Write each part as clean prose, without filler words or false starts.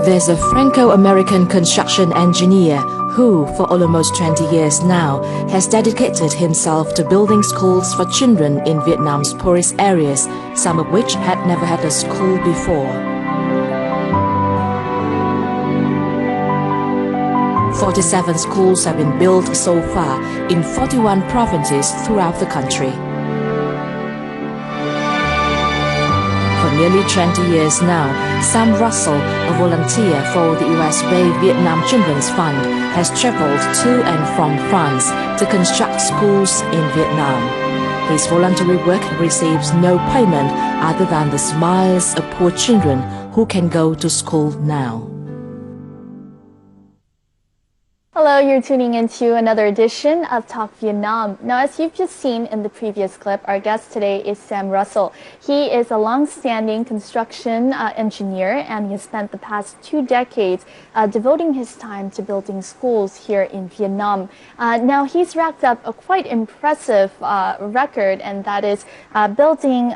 There's a Franco-American construction engineer who, for almost 20 years now, has dedicated himself to building schools for children in Vietnam's poorest areas, some of which had never had a school before. 47 schools have been built so far in 41 provinces throughout the country. For nearly 20 years now, Sam Russell, a volunteer for the US-based Vietnam Children's Fund, has traveled to and from France to construct schools in Vietnam. His voluntary work receives no payment other than the smiles of poor children who can go to school now. Hello, you're tuning into another edition of Talk Vietnam. Now, as you've just seen in the previous clip, our guest today is Sam Russell. He is a long-standing construction engineer, and he has spent the past 2 decades devoting his time to building schools here in Vietnam. Now, he's racked up a quite impressive record, and that is building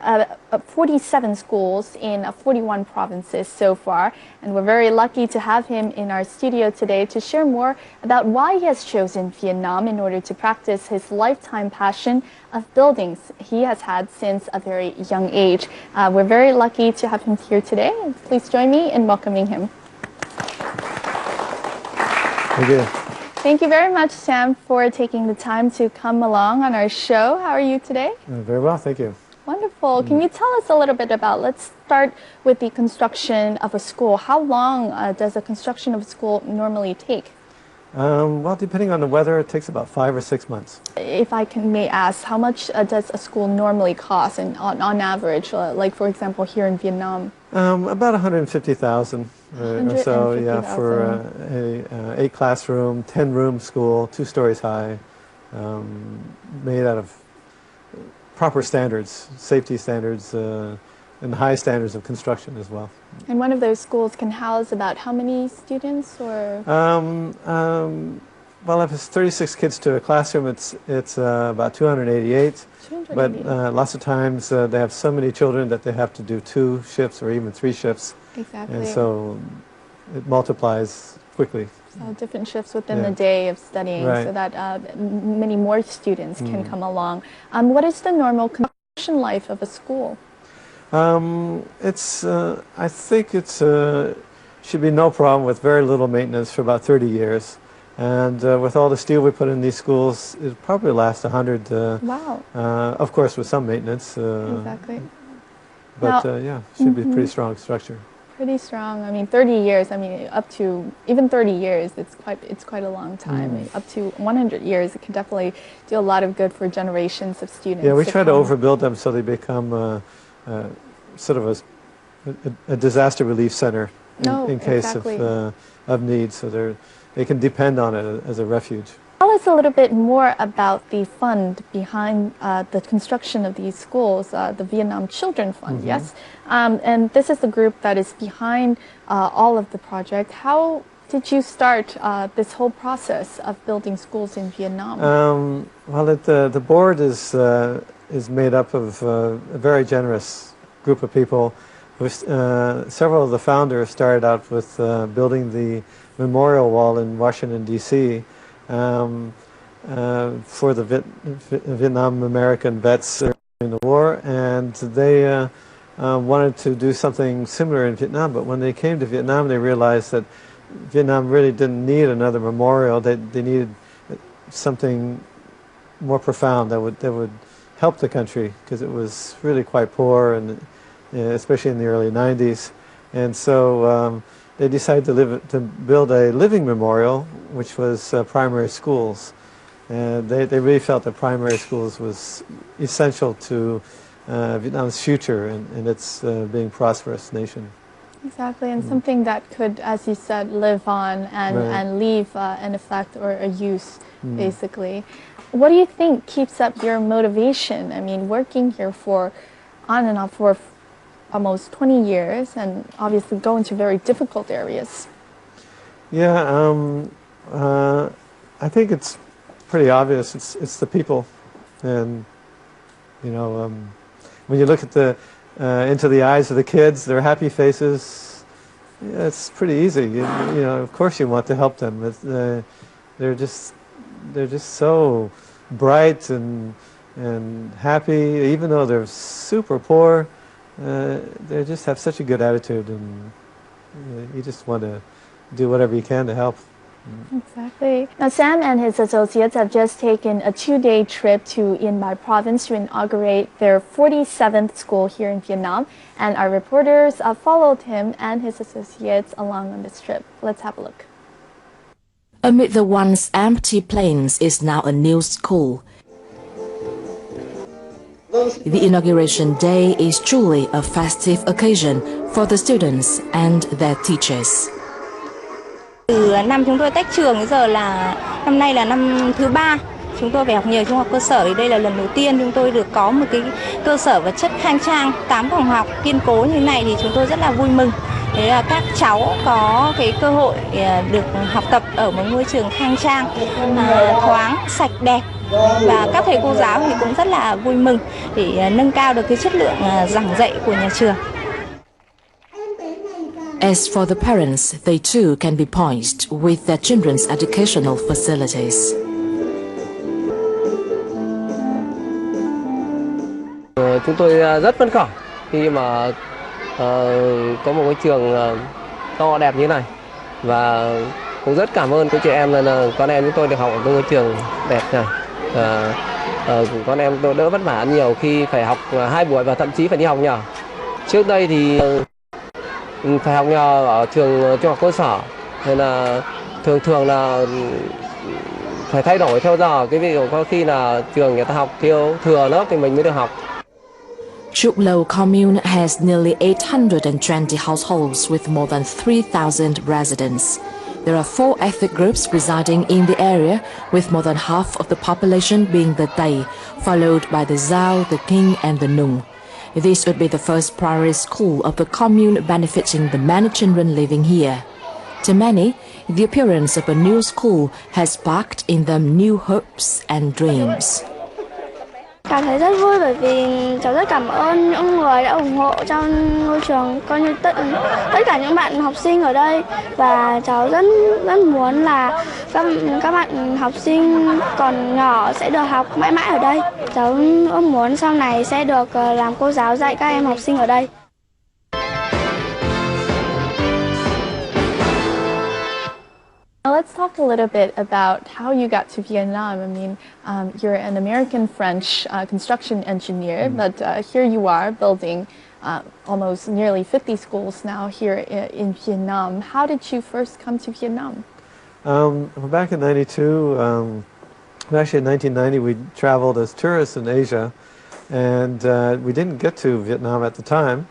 47 schools in 41 provinces so far. And we're very lucky to have him in our studio today to share more about why he has chosen Vietnam in order to practice his lifetime passion of buildings he has had since a very young age. We're very lucky to have him here today. Please join me in welcoming him. Thank you. Thank you very much, Sam, for taking the time to come along on our show. How are you today? Very well, thank you. Wonderful. Can you tell us a little bit about, let's start with the construction of a school. How long does the construction of a school normally take? Well, depending on the weather, it takes about 5 or 6 months. If I may ask, how much does a school normally cost and on average, like for example here in Vietnam? About 150,000 or so, yeah, for a 8 classroom, 10 room school, 2 stories high, made out of proper standards, safety standards, and high standards of construction as well. And one of those schools can house about how many students, or? Well, if it's 36 kids to a classroom, it's about 288. 288. But lots of times they have so many children that they have to do 2 shifts or even 3 shifts. Exactly. And so it multiplies quickly. So different shifts within the day of studying, right, so that many more students can come along. What is the normal construction life of a school? I think it's should be no problem with very little maintenance for about 30 years. And with all the steel we put in these schools, it probably lasts 100. Wow. Of course, with some maintenance. Exactly. But now, yeah, should be a pretty strong structure. Pretty strong. I mean, 30 years. I mean, up to even 30 years. It's quite a long time. Up to 100 years, it can definitely do a lot of good for generations of students. Yeah, we try to overbuild them so they become sort of a disaster relief center in case of need. So they can depend on it as a refuge. Tell us a little bit more about the fund behind the construction of these schools, the Vietnam Children Fund, yes? And this is the group that is behind all of the project. How did you start this whole process of building schools in Vietnam? Well, the board is made up of a very generous group of people. Several of the founders started out with building the memorial wall in Washington, D.C. For the Vietnam American vets during the war, and they wanted to do something similar in Vietnam, but when they came to Vietnam they realized that Vietnam really didn't need another memorial. They needed something more profound that would help the country, because it was really quite poor, and especially in the early 90s. And so they decided to build a living memorial, which was primary schools. And they really felt that primary schools was essential to Vietnam's future and its being prosperous nation. Exactly, and something that could, as you said, live on and leave an effect or a use, basically. What do you think keeps up your motivation? I mean, working here for on and off for almost 20 years, and obviously going to very difficult areas. Yeah, I think it's pretty obvious. It's the people, and you know, when you look at into the eyes of the kids, their happy faces, it's pretty easy. You know, of course you want to help them. They're just so bright and happy, even though they're super poor. They just have such a good attitude, and you just want to do whatever you can to help. Exactly. Now, Sam and his associates have just taken a 2-day trip to Yên Mai province to inaugurate their 47th school here in Vietnam, and our reporters followed him and his associates along on this trip. Let's have a look. Amid the once empty plains is now a new school. The inauguration day is truly a festive occasion for the students and their teachers. Từ năm chúng tôi tách trường đến giờ là năm nay là năm thứ 3. Chúng tôi phải học nhiều trung học cơ sở, thì đây là lần đầu tiên chúng tôi được có một cái cơ sở vật chất khang trang, 8 phòng học kiên cố như thế này, thì chúng tôi rất là vui mừng. Thế là các cháu có cái cơ hội được học tập ở một ngôi trường khang trang, thoáng, sạch, đẹp. Và các thầy cô giáo thì cũng rất là vui mừng để nâng cao được cái chất lượng giảng dạy của nhà trường. As for the parents, they too can be poised with their children's educational facilities. Chúng tôi rất phấn khởi khi mà có một cái trường to đẹp như này, và cũng rất cảm ơn các chị em là con em chúng tôi được học ở ngôi trường đẹp này. Con em tôi đỡ vất vả nhiều khi phải học 2 buổi và thậm chí phải đi học nhờ. Trước đây thì phải học nhờ ở trường trung học cơ sở, nên là thường là phải thay đổi theo giờ. Cái ví dụ có khi là trường người ta học thiếu thừa lớp thì mình mới được học. Chúc commune has nearly 820 households with more than 3,000 residents. There are 4 ethnic groups residing in the area, with more than half of the population being the Tây, followed by the Giao, the Kinh and the Nung. This would be the first primary school of the commune, benefiting the many children living here. To many, the appearance of a new school has sparked in them new hopes and dreams. Cảm thấy rất vui bởi vì cháu rất cảm ơn những người đã ủng hộ trong ngôi trường, coi như tất cả những bạn học sinh ở đây, và cháu rất muốn là các bạn học sinh còn nhỏ sẽ được học mãi mãi ở đây. Cháu ước muốn sau này sẽ được làm cô giáo dạy các em học sinh ở đây. Now let's talk a little bit about how you got to Vietnam. I mean, you're an American-French construction engineer, but here you are building almost nearly 50 schools now here in Vietnam. How did you first come to Vietnam? Back in '92, actually in 1990, we traveled as tourists in Asia, and we didn't get to Vietnam at the time,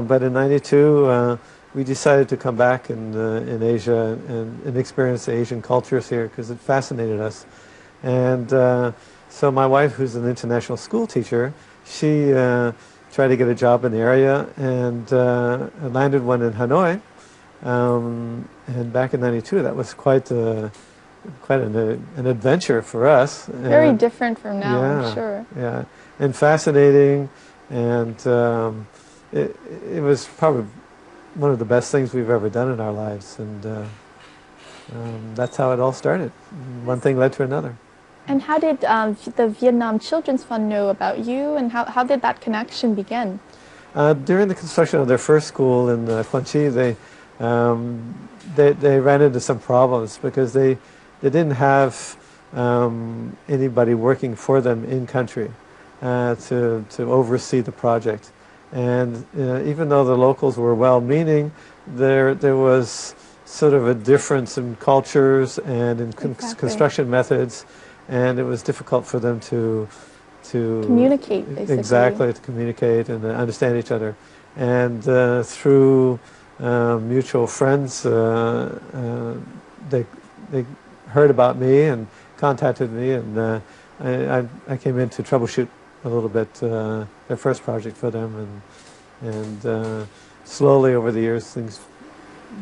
but in '92, we decided to come back in Asia and experience the Asian cultures here because it fascinated us. And so my wife, who's an international school teacher, she tried to get a job in the area and landed one in Hanoi. And back in '92, that was quite an adventure for us. Very different from now, yeah, I'm sure. Yeah, and fascinating, and it was probably one of the best things we've ever done in our lives, and that's how it all started. One thing led to another. And how did the Vietnam Children's Fund know about you, and how did that connection begin? During the construction of their first school in Quang Tri, they ran into some problems because they didn't have anybody working for them in country to oversee the project. And even though the locals were well-meaning, there was sort of a difference in cultures and in construction methods, and it was difficult for them to communicate, basically. Exactly, to communicate and understand each other. And through mutual friends, they heard about me and contacted me, and I came in to troubleshoot a little bit their first project for them, and slowly over the years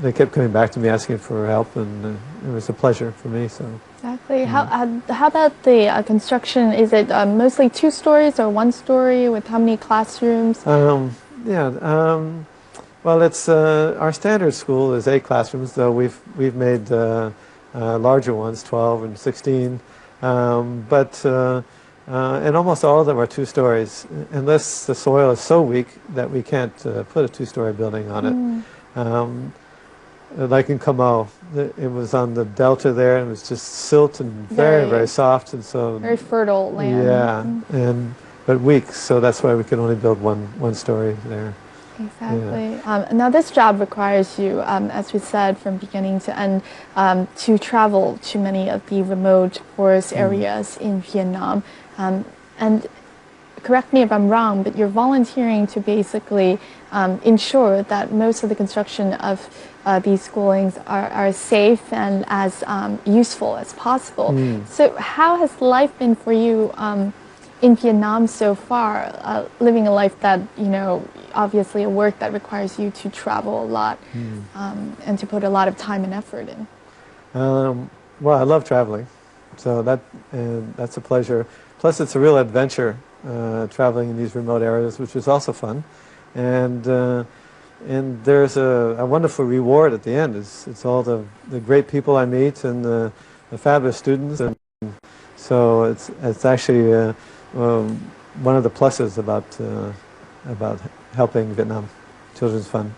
they kept coming back to me asking for help, and it was a pleasure for me. So exactly. How about the construction? Is it mostly 2 stories or 1 story? With how many classrooms? Well, Well, it's our standard school is 8 classrooms, though we've made larger ones, 12 and 16, and almost all of them are 2 stories, unless the soil is so weak that we can't put a 2-story building on it. Like in Kamau, it was on the delta there, and it was just silt and very soft, and so very fertile land. Yeah, but weak, so that's why we can only build one story there. Exactly. Yeah. Now this job requires you, as we said, from beginning to end, to travel to many of the remote forest areas in Vietnam. And correct me if I'm wrong, but you're volunteering to basically ensure that most of the construction of these schoolings are safe and as useful as possible. So how has life been for you in Vietnam so far, living a life that, you know, obviously a work that requires you to travel a lot and to put a lot of time and effort in? Well, I love traveling, so that's a pleasure. Plus, it's a real adventure traveling in these remote areas, which is also fun. And there's a wonderful reward at the end. It's all the great people I meet and the fabulous students, and so it's actually one of the pluses about helping Vietnam Children's Fund.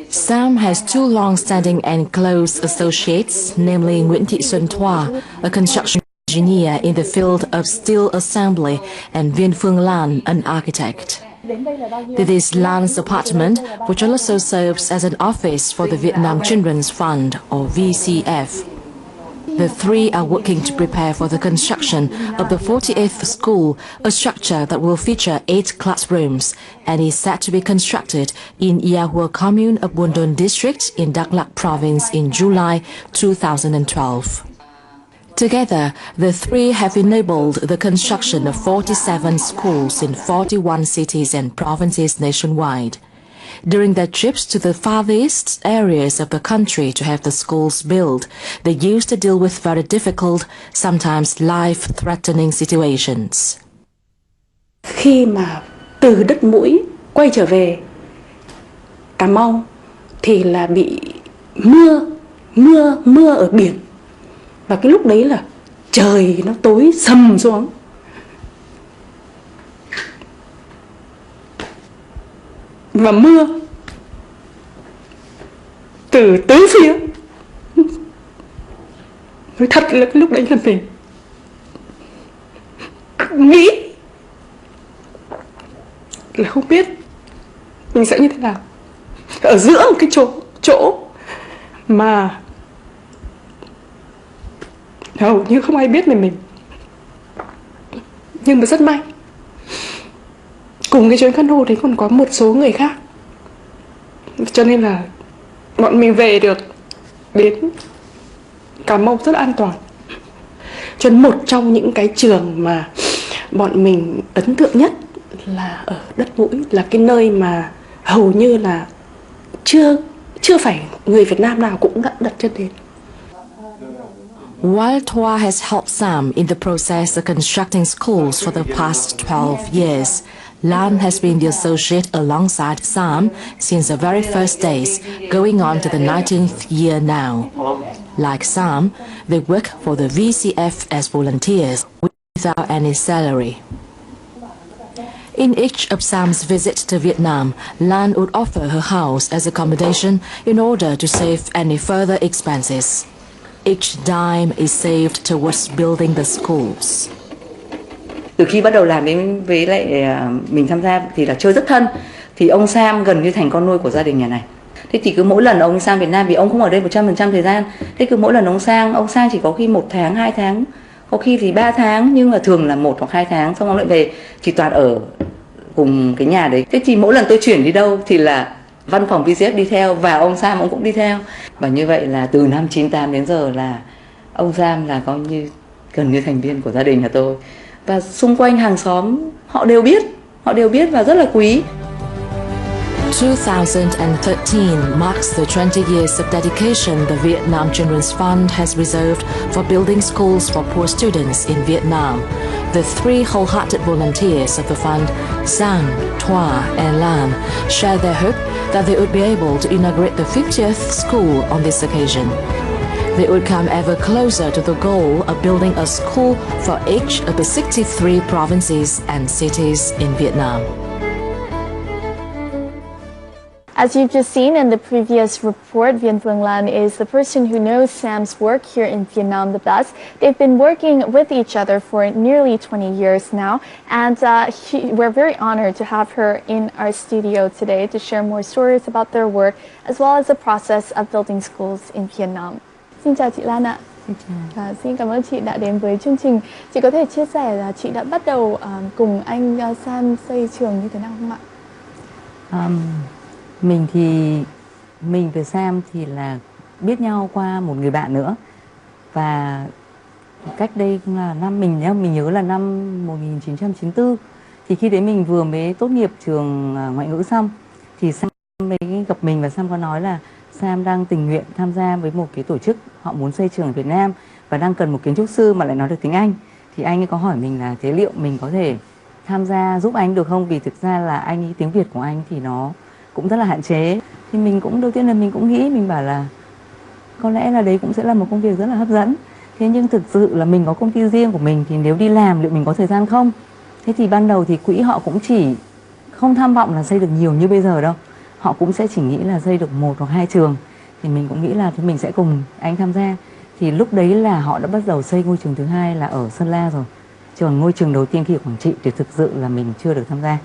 Sam has 2 long-standing and close associates, namely Nguyễn Thị Xuân Thoa, a construction engineer in the field of steel assembly, and Viên Phương Lan, an architect. This is Lan's apartment, which also serves as an office for the Vietnam Children's Fund, or VCF. The 3 are working to prepare for the construction of the 48th school, a structure that will feature 8 classrooms and is set to be constructed in Ia Hua commune of Buôn Đôn district in Đắk Lắk province in July 2012. Together, the 3 have enabled the construction of 47 schools in 41 cities and provinces nationwide. During their trips to the farthest areas of the country to have the schools built, they used to deal with very difficult, sometimes life-threatening situations. Khi mà từ đất mũi quay trở về Cà Mau thì là bị mưa ở biển. Và cái lúc đấy là trời nó tối sầm xuống. Và mưa từ tứ phía. Nói thật là cái lúc đấy là mình nghĩ là không biết mình sẽ như thế nào. Ở giữa một cái chỗ mà hầu như không ai biết về mình. Nhưng mà rất may, cùng cái chuyến cano đấy còn có một số người khác, cho nên là bọn mình về được đến Cà Mau rất an toàn. Cho nên một trong những cái trường mà bọn mình ấn tượng nhất là ở đất mũi, là cái nơi mà hầu như là chưa phải người Việt Nam nào cũng đã đặt chân đến. While Thoa has helped Sam in the process of constructing schools for the past 12 years, Lan has been the associate alongside Sam since the very first days, going on to the 19th year now. Like Sam, they work for the VCF as volunteers without any salary. In each of Sam's visits to Vietnam, Lan would offer her house as accommodation in order to save any further expenses. Each dime is saved towards building the schools. Từ khi bắt đầu làm với lại mình tham gia thì là chơi rất thân, thì ông Sam gần như thành con nuôi của gia đình nhà này. Thế thì cứ mỗi lần ông sang Việt Nam, vì ông không ở đây 100% thời gian, thế cứ mỗi lần ông sang chỉ có khi 1 tháng, 2 tháng, có khi thì 3 tháng, nhưng mà thường là 1 hoặc 2 tháng, xong ông lại về, thì toàn ở cùng cái nhà đấy. Thế thì mỗi lần tôi chuyển đi đâu thì là văn phòng VCF đi theo và ông Sam ông cũng đi theo. Và như vậy là từ năm 98 đến giờ là ông Sam là coi như gần như thành viên của gia đình nhà tôi. Và xung quanh hàng xóm họ đều biết và rất là quý. 2013 marks the 20 years of dedication the Vietnam Children's Fund has reserved for building schools for poor students in Vietnam. The three wholehearted volunteers of the fund, Sang, Thoa, and Lam, share their hope that they would be able to inaugurate the 50th school on this occasion. They would come ever closer to the goal of building a school for each of the 63 provinces and cities in Vietnam. As you've just seen in the previous report, Viên Phương Lan is the person who knows Sam's work here in Vietnam the best. They've been working with each other for nearly 20 years now, and we're very honored to have her in our studio today to share more stories about their work as well as the process of building schools in Vietnam. Xin chào chị Lan ạ. Xin cảm ơn chị đã đến với chương trình. Chị có thể chia sẻ là chị đã bắt đầu cùng anh Sam xây trường như thế nào không ạ? Mình với Sam thì là biết nhau qua một người bạn nữa, và cách đây cũng là mình nhớ là năm 1994, thì khi đấy mình vừa mới tốt nghiệp trường ngoại ngữ xong thì Sam mới gặp mình, và Sam có nói là Sam đang tình nguyện tham gia với một cái tổ chức, họ muốn xây trường ở Việt Nam và đang cần một kiến trúc sư mà lại nói được tiếng Anh. Thì anh ấy có hỏi mình là thế liệu mình có thể tham gia giúp anh được không, vì thực ra là anh ấy tiếng Việt của anh thì nó cũng rất là hạn chế. Thì mình cũng đầu tiên là mình cũng nghĩ, mình bảo là có lẽ là đấy cũng sẽ là một công việc rất là hấp dẫn. Thế nhưng thực sự là mình có công ty riêng của mình thì nếu đi làm liệu mình có thời gian không? Thế thì ban đầu thì quỹ họ cũng chỉ không tham vọng là xây được nhiều như bây giờ đâu. Họ cũng sẽ chỉ nghĩ là xây được 1 hoặc 2 trường. Thì mình cũng nghĩ là thì mình sẽ cùng anh tham gia. Thì lúc đấy là họ đã bắt đầu xây ngôi trường thứ 2 là ở Sơn La rồi. Còn ngôi trường đầu tiên khi ở Quảng Trị thì thực sự là mình chưa được tham gia.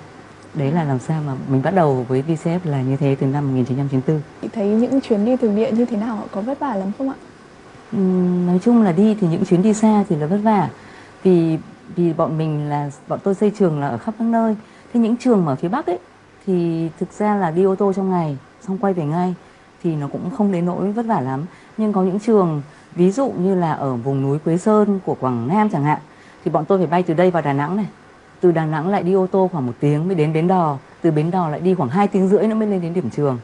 Đấy là làm sao mà mình bắt đầu với VCF là như thế từ năm 1994. Chị thấy những chuyến đi thực địa như thế nào, có vất vả lắm không ạ? Nói chung là đi thì những chuyến đi xa thì là vất vả. Vì bọn tôi xây trường là ở khắp các nơi. Thế những trường mà ở phía Bắc ấy thì thực ra là đi ô tô trong ngày xong quay về ngay thì nó cũng không đến nỗi vất vả lắm. Nhưng có những trường ví dụ như là ở vùng núi Quế Sơn của Quảng Nam chẳng hạn, thì bọn tôi phải bay từ đây vào Đà Nẵng này. Từ Đà Nẵng lại đi ô tô khoảng 1 tiếng mới đến Bến Đò. Từ Bến Đò lại đi khoảng 2 tiếng rưỡi nữa mới lên đến điểm trường.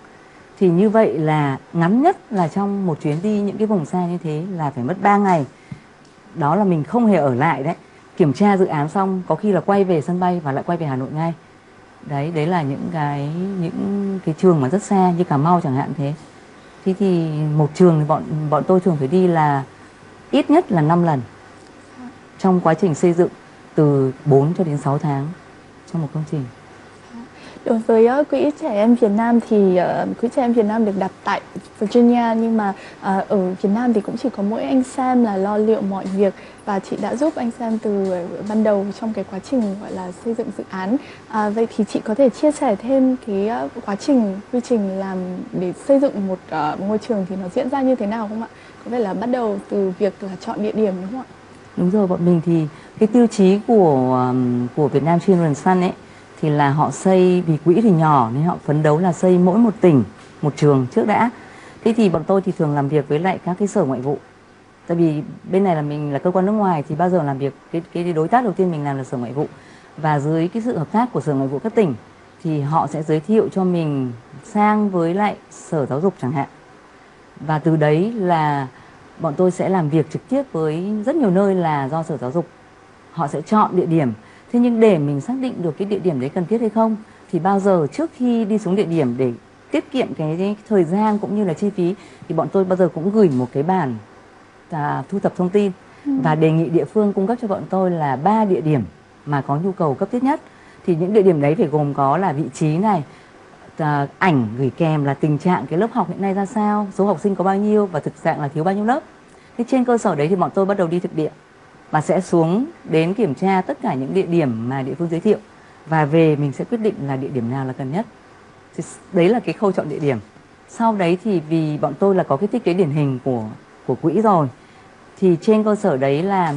Thì như vậy là ngắn nhất là trong một chuyến đi những cái vùng xa như thế là phải mất 3 ngày. Đó là mình không hề ở lại đấy. Kiểm tra dự án xong có khi là quay về sân bay và lại quay về Hà Nội ngay. Đấy là những cái trường mà rất xa như Cà Mau chẳng hạn thế. Thế thì một trường thì bọn tôi thường phải đi là ít nhất là 5 lần. Trong quá trình xây dựng từ 4 cho đến 6 tháng trong một công trình. Đối với Quỹ Trẻ Em Việt Nam thì Quỹ Trẻ Em Việt Nam được đặt tại Virginia, nhưng mà ở Việt Nam thì cũng chỉ có mỗi anh Sam là lo liệu mọi việc, và chị đã giúp anh Sam từ ban đầu trong cái quá trình gọi là xây dựng dự án. Vậy thì chị có thể chia sẻ thêm cái quá trình, quy trình làm để xây dựng một ngôi trường thì nó diễn ra như thế nào không ạ? Có vẻ là bắt đầu từ việc là chọn địa điểm đúng không ạ? Đúng rồi, bọn mình thì cái tiêu chí của Việt Nam Children's Fund ấy thì là họ xây, vì quỹ thì nhỏ nên họ phấn đấu là xây mỗi một tỉnh một trường trước đã. Thế thì bọn tôi thì thường làm việc với lại các cái sở ngoại vụ. Tại vì bên này là mình là cơ quan nước ngoài thì bao giờ làm việc cái đối tác đầu tiên mình làm là sở ngoại vụ. Và dưới cái sự hợp tác của sở ngoại vụ các tỉnh thì họ sẽ giới thiệu cho mình sang với lại sở giáo dục chẳng hạn. Và từ đấy là bọn tôi sẽ làm việc trực tiếp với rất nhiều nơi là do sở giáo dục. Họ sẽ chọn địa điểm. Thế nhưng để mình xác định được cái địa điểm đấy cần thiết hay không thì bao giờ trước khi đi xuống địa điểm để tiết kiệm cái thời gian cũng như là chi phí thì bọn tôi bao giờ cũng gửi một cái bản thu thập thông tin và đề nghị địa phương cung cấp cho bọn tôi là 3 địa điểm mà có nhu cầu cấp thiết nhất. Thì những địa điểm đấy phải gồm có là vị trí này, ảnh gửi kèm là tình trạng cái lớp học hiện nay ra sao, số học sinh có bao nhiêu và thực trạng là thiếu bao nhiêu lớp. Thế trên cơ sở đấy thì bọn tôi bắt đầu đi thực địa và sẽ xuống đến kiểm tra tất cả những địa điểm mà địa phương giới thiệu và về mình sẽ quyết định là địa điểm nào là cần nhất. Thì đấy là cái khâu chọn địa điểm. Sau đấy thì vì bọn tôi là có cái thiết kế điển hình của quỹ rồi thì trên cơ sở đấy là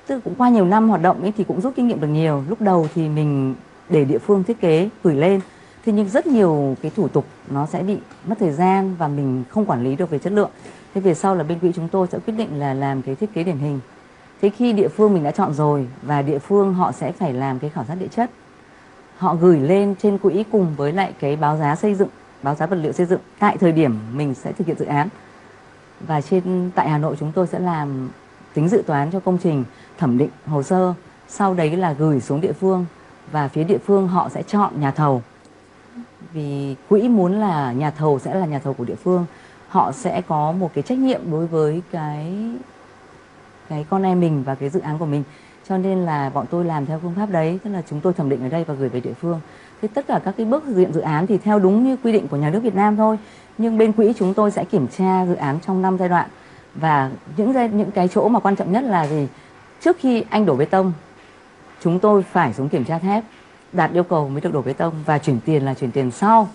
tức cũng qua nhiều năm hoạt động ấy thì cũng rút kinh nghiệm được nhiều. Lúc đầu thì mình để địa phương thiết kế gửi lên, thế nhưng rất nhiều cái thủ tục nó sẽ bị mất thời gian và mình không quản lý được về chất lượng. Thế về sau là bên quỹ chúng tôi sẽ quyết định là làm cái thiết kế điển hình. Thế khi địa phương mình đã chọn rồi và địa phương họ sẽ phải làm cái khảo sát địa chất, họ gửi lên trên quỹ cùng với lại cái báo giá xây dựng, báo giá vật liệu xây dựng tại thời điểm mình sẽ thực hiện dự án. Và tại Hà Nội chúng tôi sẽ làm tính dự toán cho công trình, thẩm định hồ sơ, sau đấy là gửi xuống địa phương và phía địa phương họ sẽ chọn nhà thầu. Vì quỹ muốn là nhà thầu sẽ là nhà thầu của địa phương, họ sẽ có một cái trách nhiệm đối với cái con em mình và cái dự án của mình. Cho nên là bọn tôi làm theo phương pháp đấy, tức là chúng tôi thẩm định ở đây và gửi về địa phương. Thế tất cả các cái bước thực hiện dự án thì theo đúng như quy định của nhà nước Việt Nam thôi. Nhưng bên quỹ chúng tôi sẽ kiểm tra dự án trong 5 giai đoạn. Và những cái chỗ mà quan trọng nhất là gì? Trước khi anh đổ bê tông, chúng tôi phải xuống kiểm tra thép, đạt yêu cầu mới được đổ bê tông, và chuyển tiền là chuyển tiền sau.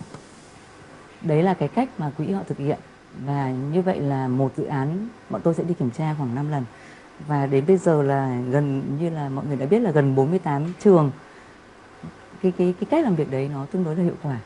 Đấy là cái cách mà quỹ họ thực hiện. Và như vậy là một dự án bọn tôi sẽ đi kiểm tra khoảng 5 lần. Và đến bây giờ là gần như là mọi người đã biết là gần 48 trường. Cái cách làm việc đấy nó tương đối là hiệu quả.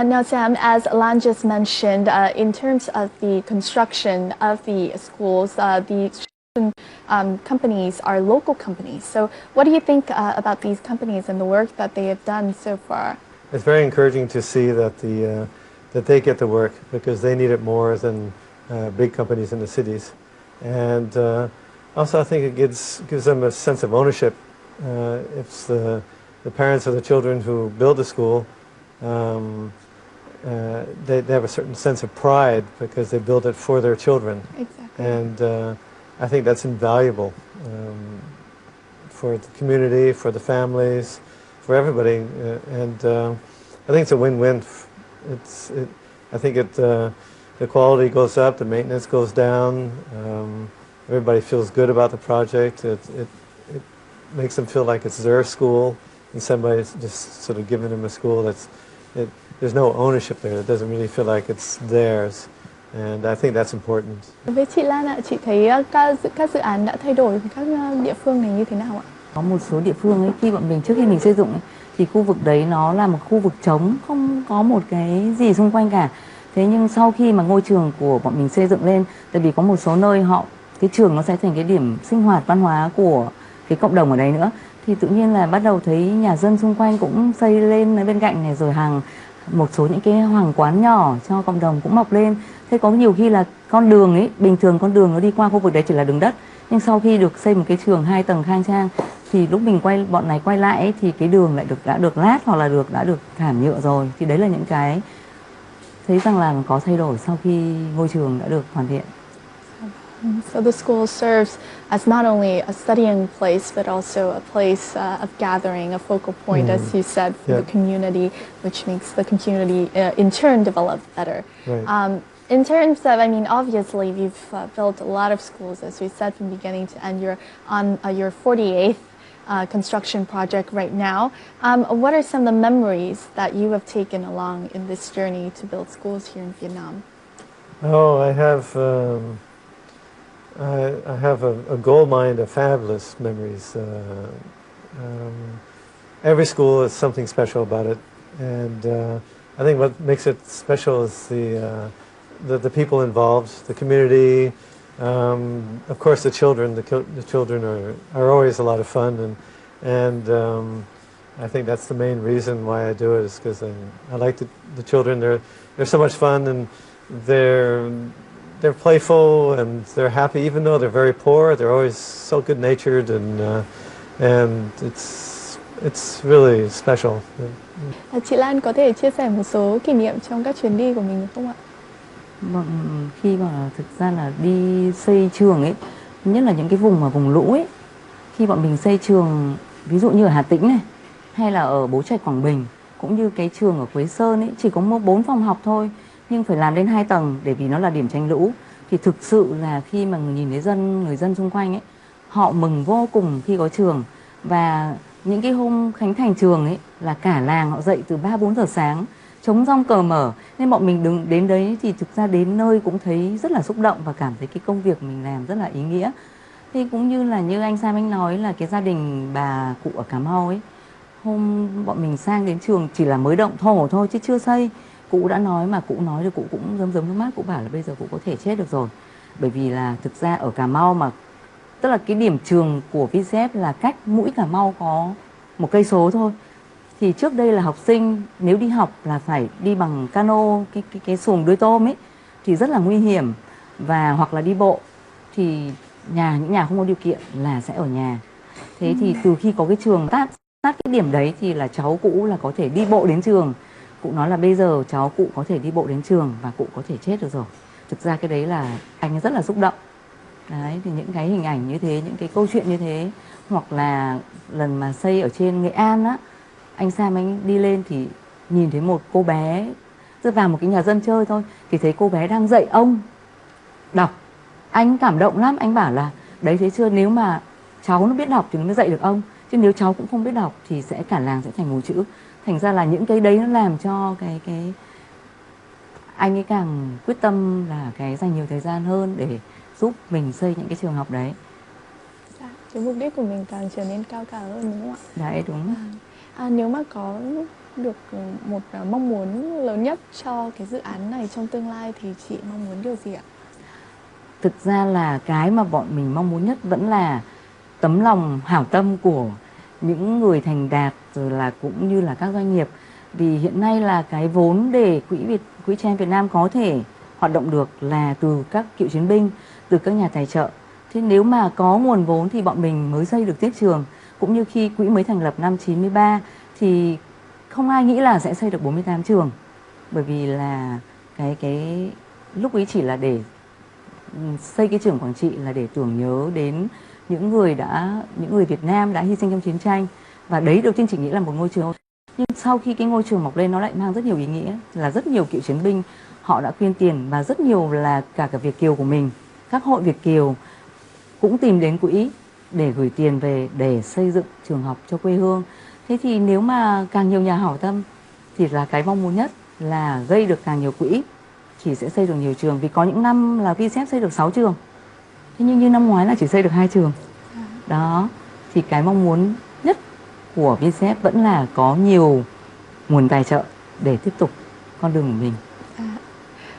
Now, Sam, as Lan just mentioned, in terms of the construction of the schools, the companies are local companies. So what do you think about these companies and the work that they have done so far? It's very encouraging to see that that they get the work because they need it more than big companies in the cities, and also I think it gives them a sense of ownership. It's the parents of the children who build the school. They have a certain sense of pride because they build it for their children. Exactly. And I think that's invaluable for the community, for the families, for everybody. And I think it's a win-win. I think the quality goes up, the maintenance goes down. Everybody feels good about the project. It makes them feel like it's their school, and somebody's just sort of giving them a school there's no ownership there. It doesn't really feel like it's theirs, and I think that's important. Với chị Lan ạ, chị thấy các dự án đã thay đổi các địa phương này như thế nào ạ? Có một số địa phương ấy, khi bọn mình trước khi mình xây dựng ấy, thì khu vực đấy nó là một khu vực trống, không có một cái gì xung quanh cả. Thế nhưng sau khi mà ngôi trường của bọn mình xây dựng lên, tại vì có một số nơi cái trường nó sẽ thành cái điểm sinh hoạt văn hóa của cái cộng đồng ở đấy nữa, thì tự nhiên là bắt đầu thấy nhà dân xung quanh cũng xây lên bên cạnh này, rồi một số những cái hàng quán nhỏ cho cộng đồng cũng mọc lên. Thế có nhiều khi là con đường ấy, bình thường con đường nó đi qua khu vực đấy chỉ là đường đất, nhưng sau khi được xây một cái trường 2 tầng khang trang thì lúc bọn này quay lại ấy, thì cái đường lại đã được lát hoặc là đã được thảm nhựa rồi. Thì đấy là những cái thấy rằng là có thay đổi sau khi ngôi trường đã được hoàn thiện. So the school serves as not only a studying place, but also a place of gathering, a focal point, as you said, for the community, which makes the community in turn develop better. Right. In terms of, I mean, obviously you've built a lot of schools, as we said, from beginning to end. You're on your 48th construction project right now. What are some of the memories that you have taken along in this journey to build schools here in Vietnam? Oh, I have a gold mine of fabulous memories. Every school has something special about it, and I think what makes it special is the people involved, the community. Of course, the children. The children are always a lot of fun, and I think that's the main reason why I do it, is because I like the children. They're so much fun, and they're playful and they're happy, even though they're very poor. They're always so good-natured, and it's really special. Chị Lan có thể chia sẻ một số kỷ niệm trong các chuyến đi của mình được không ạ? Vâng, khi mà thực ra là đi xây trường ấy, nhất là những cái vùng lũ ấy, khi bọn mình xây trường, ví dụ như ở Hà Tĩnh này, hay là ở Bố Trạch Quảng Bình, cũng như cái trường ở Quế Sơn ấy, chỉ có 4 phòng học thôi, nhưng phải làm đến 2 tầng để vì nó là điểm tránh lũ. Thì thực sự là khi mà nhìn thấy người dân xung quanh ấy, họ mừng vô cùng khi có trường. Và những cái hôm khánh thành trường ấy là cả làng họ dậy từ 3-4 giờ sáng trống rong cờ mở, nên bọn mình đứng đến đấy thì thực ra đến nơi cũng thấy rất là xúc động và cảm thấy cái công việc mình làm rất là ý nghĩa. Thì cũng như là như anh Sam anh nói là cái gia đình bà cụ ở Cà Mau ấy, hôm bọn mình sang đến trường chỉ là mới động thổ thôi chứ chưa xây, cụ đã nói, mà cụ nói thì cụ cũng rơm rớm nước mắt, cụ bảo là bây giờ cụ có thể chết được rồi. Bởi vì là thực ra ở Cà Mau mà, tức là cái điểm trường của VCF là cách mũi Cà Mau có 1 cây số thôi. Thì trước đây là học sinh nếu đi học là phải đi bằng cano, cái xuồng đuôi tôm ấy, thì rất là nguy hiểm, và hoặc là đi bộ. Thì những nhà không có điều kiện là sẽ ở nhà. Thế thì từ khi có cái trường sát cái điểm đấy thì là cháu cụ là có thể đi bộ đến trường. Cụ nói là bây giờ cháu cụ có thể đi bộ đến trường và cụ có thể chết được rồi. Thực ra cái đấy là anh rất là xúc động. Đấy, thì những cái hình ảnh như thế, những cái câu chuyện như thế, hoặc là lần mà xây ở trên Nghệ An á, anh Sam anh đi lên thì nhìn thấy một cô bé rơi vào một cái nhà dân chơi thôi, thì thấy cô bé đang dạy ông đọc. Anh cảm động lắm, anh bảo là đấy thấy chưa, nếu mà cháu nó biết đọc thì nó mới dạy được ông, chứ nếu cháu cũng không biết đọc thì cả làng sẽ thành mù chữ. Thành ra là những cái đấy nó làm cho cái anh ấy càng quyết tâm là dành nhiều thời gian hơn để giúp mình xây những cái trường học đấy. Dạ, cái mục đích của mình càng trở nên cao cả hơn, đúng không ạ? Đấy, đúng. Nếu mà có được một mong muốn lớn nhất cho cái dự án này trong tương lai thì chị mong muốn điều gì ạ? Thực ra là cái mà bọn mình mong muốn nhất vẫn là tấm lòng hảo tâm của những người thành đạt, rồi là cũng như là các doanh nghiệp. Vì hiện nay là cái vốn để Quỹ Trẻ Em Việt Nam có thể hoạt động được là từ các cựu chiến binh, từ các nhà tài trợ. Thế nếu mà có nguồn vốn thì bọn mình mới xây được tiếp trường. Cũng như khi quỹ mới thành lập năm 93 thì không ai nghĩ là sẽ xây được 48 trường. Bởi vì là cái lúc ấy chỉ là để xây cái trường Quảng Trị là để tưởng nhớ đến những người Việt Nam đã hy sinh trong chiến tranh, và đấy đầu tiên chỉ nghĩ là một ngôi trường. Nhưng sau khi cái ngôi trường mọc lên nó lại mang rất nhiều ý nghĩa, là rất nhiều cựu chiến binh họ đã quyên tiền, và rất nhiều là cả Việt kiều của mình, các hội Việt kiều cũng tìm đến quỹ để gửi tiền về để xây dựng trường học cho quê hương. Thế thì nếu mà càng nhiều nhà hảo tâm thì là cái mong muốn nhất là gây được càng nhiều quỹ thì sẽ xây được nhiều trường. Vì có những năm là VCF xây được 6 trường, thế nhưng như năm ngoái là chỉ xây được 2 trường. Đó, thì cái mong muốn nhất của VCF vẫn là có nhiều nguồn tài trợ để tiếp tục con đường của mình.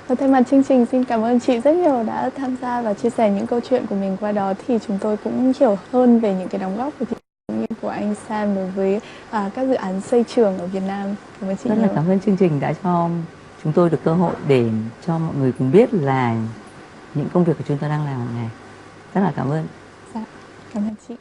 Và thay mặt chương trình xin cảm ơn chị rất nhiều đã tham gia và chia sẻ những câu chuyện của mình. Qua đó thì chúng tôi cũng hiểu hơn về những cái đóng góp của chị cũng như của anh Sam đối với các dự án xây trường ở Việt Nam. Cảm ơn chị rất nhiều. là cảm ơn chương trình đã cho chúng tôi được cơ hội để cho mọi người cùng biết là những công việc của chúng ta đang làm hàng ngày. Rất là cảm ơn. Dạ, cảm ơn chị.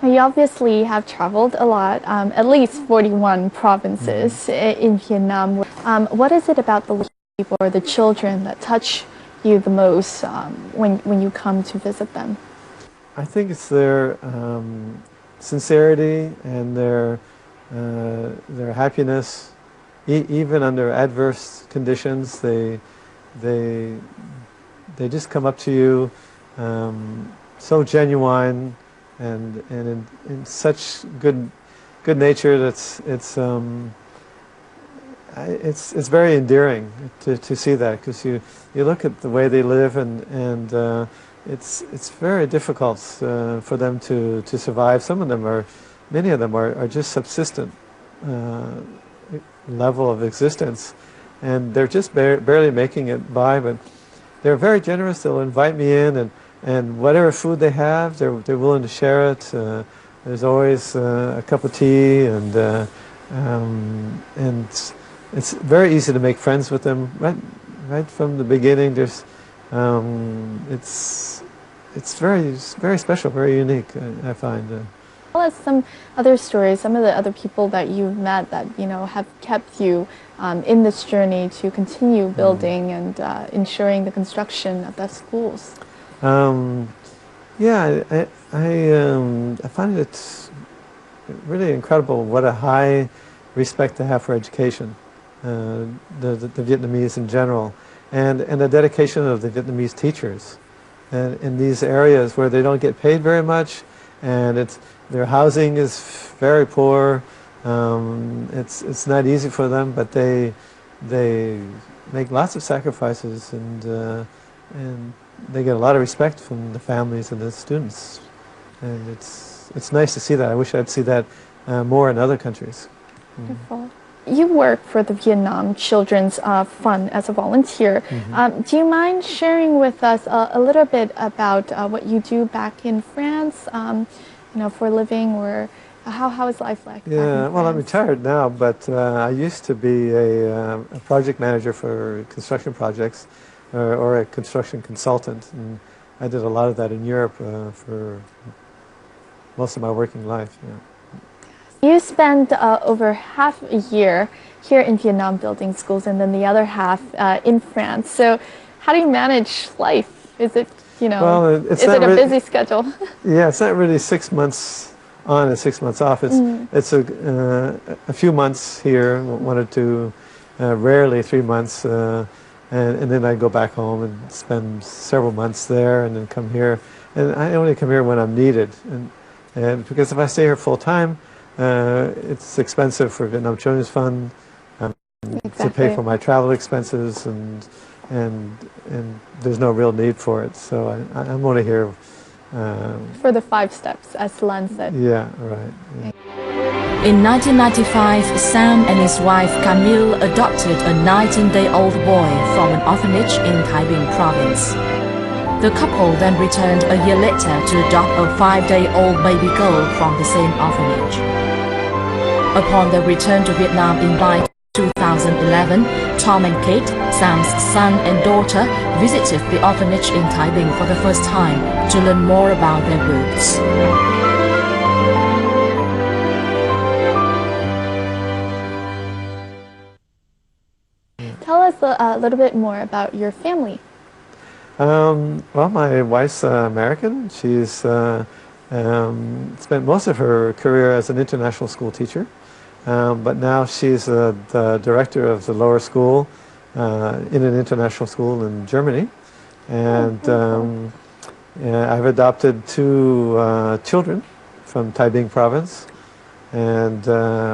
You obviously have traveled a lot, at least 41 provinces in Vietnam. What is it about the people or the children that touch you the most when you come to visit them? I think it's their sincerity and their happiness, even under adverse conditions. They just come up to you so genuine and in such good nature that it's very endearing to see that, because you look at the way they live and it's very difficult for them to survive. Many of them are just subsistent level of existence, and they're just barely making it by, but they're very generous. They'll invite me in, and whatever food they have, they're willing to share it. There's always a cup of tea, and it's very easy to make friends with them right from the beginning. There's it's very special, very unique. I find Tell us some other stories, some of the other people that you've met that have kept you in this journey to continue building and ensuring the construction of the schools. Yeah, I find it really incredible what a high respect they have for education, the Vietnamese in general, and the dedication of the Vietnamese teachers. And in these areas where they don't get paid very much, and their housing is very poor, it's not easy for them, but they make lots of sacrifices, and they get a lot of respect from the families and the students, and it's nice to see that. I wish I'd see that more in other countries. Wonderful. You work for the Vietnam Children's Fund as a volunteer. Do you mind sharing with us a little bit about what you do back in France, for a living, or how is life like? Yeah, well, I'm retired now, but I used to be a project manager for construction projects, or a construction consultant, and I did a lot of that in Europe for most of my working life. Yeah. You spent over half a year here in Vietnam building schools, and then the other half in France. So how do you manage life? Is it, well, is it a busy schedule? Yeah, it's not really 6 months on and 6 months off. It's a few months here, 1 or 2, rarely 3 months, and then I go back home and spend several months there, and then come here. And I only come here when I'm needed, and because if I stay here full time, it's expensive for Vietnam Children's Fund to pay for my travel expenses, and there's no real need for it. So I'm only here for the 5 steps, as Lan said. Yeah, right. Yeah. In 1995, Sam and his wife Camille adopted a 19-day-old boy from an orphanage in Thái Bình province. The couple then returned a year later to adopt a 5-day-old baby girl from the same orphanage. Upon their return to Vietnam in May 2011, Tom and Kate, Sam's son and daughter, visited the orphanage in Thái Bình for the first time to learn more about their roots. Tell us a little bit more about your family. Well, my wife's American. She's spent most of her career as an international school teacher, but now she's the director of the lower school in an international school in Germany. And I've adopted 2 children from Thái Bình province, and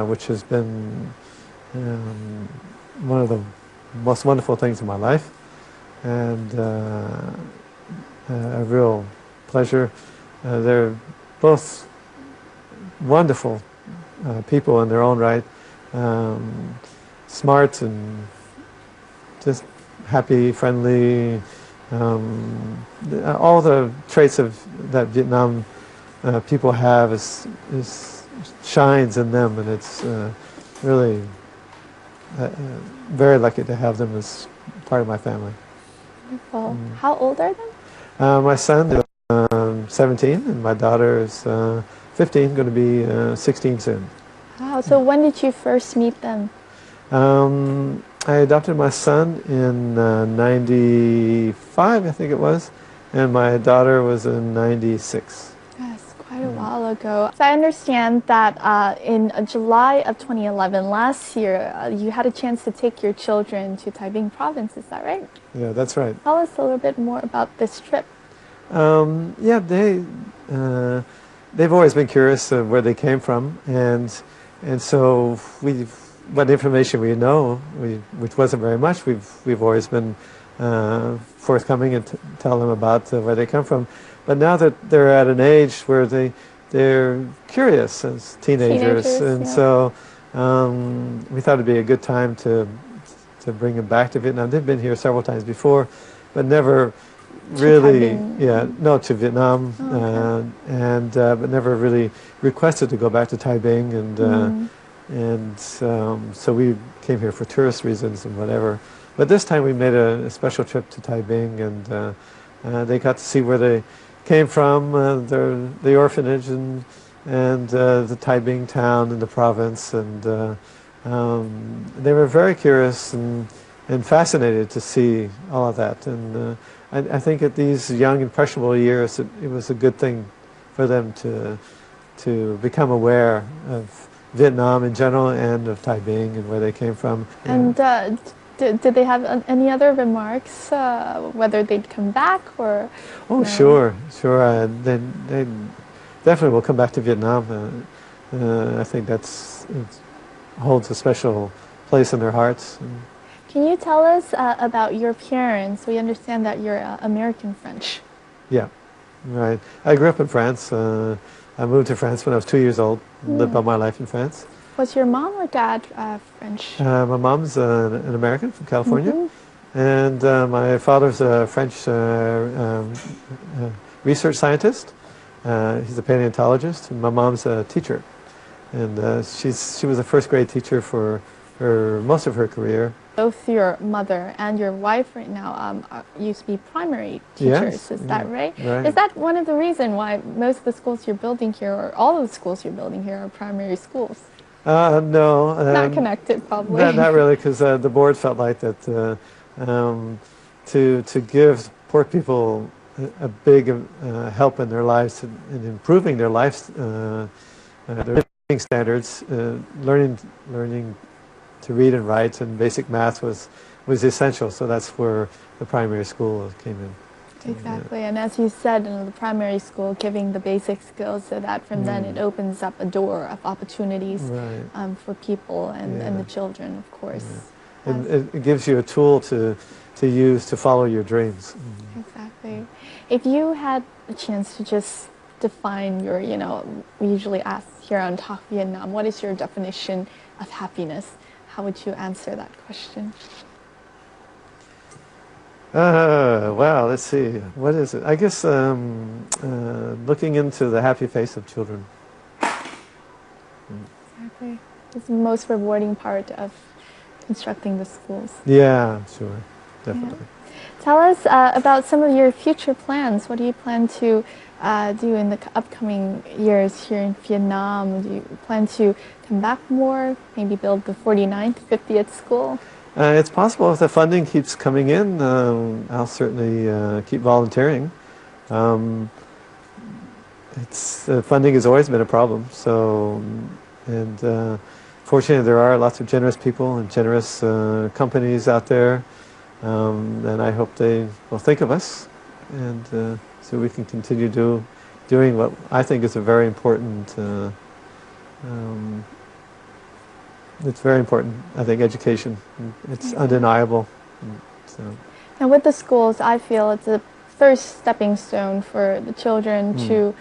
which has been one of the most wonderful things in my life, and a real pleasure. They're both wonderful people in their own right, smart and just happy, friendly, all the traits that Vietnam people have shines in them, and it's really very lucky to have them as part of my family. Wonderful. How old are they? My son is 17, and my daughter is 15, going to be 16 soon. Wow, so when did you first meet them? I adopted my son in 95, I think it was, and my daughter was in 96. Yes, quite a while ago. So I understand that in July of 2011, last year, you had a chance to take your children to Thái Bình province, is that right? Yeah, that's right. Tell us a little bit more about this trip. Yeah, they've always been curious of where they came from, and so what information we know, which wasn't very much, we've always been forthcoming and tell them about where they come from. But now that they're at an age where they're curious as teenagers, and yeah. so we thought it'd be a good time to bring them back to Vietnam. They've been here several times before, but never really, to Vietnam, but never really requested to go back to Thái Bình, and so we came here for tourist reasons and whatever. But this time we made a special trip to Thái Bình, and they got to see where they came from, the orphanage, and and the Tai Bing town in the province, and they were very curious and fascinated to see all of that. And I think at these young, impressionable years, it was a good thing for them to become aware of Vietnam in general and of Tai Bing and where they came from. And did they have any other remarks, whether they'd come back or? Oh, no? Sure. They definitely will come back to Vietnam. I think it holds a special place in their hearts. Can you tell us about your parents? We understand that you're American French. Yeah, right. I grew up in France. I moved to France when I was 2 years old. Lived all my life in France. Was your mom or dad French? My mom's an American from California, and my father's a French research scientist. He's a paleontologist, and my mom's a teacher. And she was a first grade teacher for most of her career. Both your mother and your wife right now used to be primary teachers, Yes, is that right? right? Is that one of the reasons why most of the schools you're building here, or all of the schools you're building here, are primary schools? No. Not connected, probably. Not really, because the board felt like that to give poor people a big help in their lives, in improving their lives, their living standards, learning to read and write and basic math was essential. So that's where the primary school came in. Exactly, and as you said, in the primary school, giving the basic skills so that from then it opens up a door of opportunities for people and the children, of course. Yeah. And it gives you a tool to use to follow your dreams. Exactly. If you had a chance to just define your, we usually ask here on Talk Vietnam, what is your definition of happiness? How would you answer that question? Well, let's see. What is it? I guess looking into the happy face of children. Exactly. It's the most rewarding part of constructing the schools. Yeah, sure. Definitely. Yeah. Tell us about some of your future plans. What do you plan to do in the upcoming years here in Vietnam? Do you plan to come back more, maybe build the 49th, 50th school? It's possible if the funding keeps coming in. I'll certainly keep volunteering. Funding has always been a problem. So, and fortunately, there are lots of generous people and generous companies out there, and I hope they will think of us, and so we can continue doing what I think is a very important. It's very important, I think, education. It's undeniable. So. Now with the schools, I feel it's a first stepping stone for the children to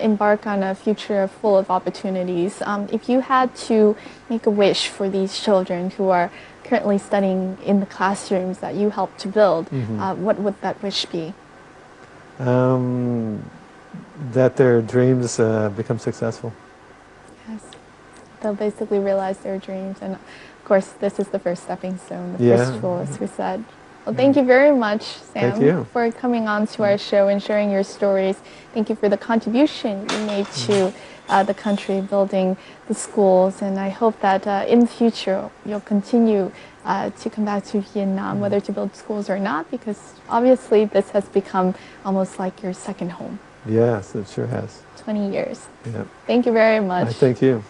embark on a future full of opportunities. If you had to make a wish for these children who are currently studying in the classrooms that you helped to build, what would that wish be? That their dreams become successful. Yes. They'll basically realize their dreams, and of course this is the first stepping stone, the first rule, as we said. Well, thank you very much, Sam, for coming on to our show and sharing your stories. Thank you for the contribution you made to the country, building the schools, and I hope that in the future you'll continue to come back to Vietnam, whether to build schools or not, because obviously this has become almost like your second home. Yes, it sure has. 20 years. Yeah. Thank you very much. Thank you.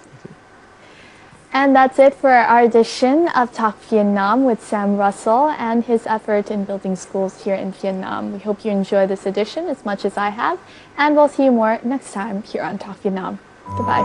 And that's it for our edition of Talk Vietnam with Sam Russell and his effort in building schools here in Vietnam. We hope you enjoy this edition as much as I have, and we'll see you more next time here on Talk Vietnam. Goodbye.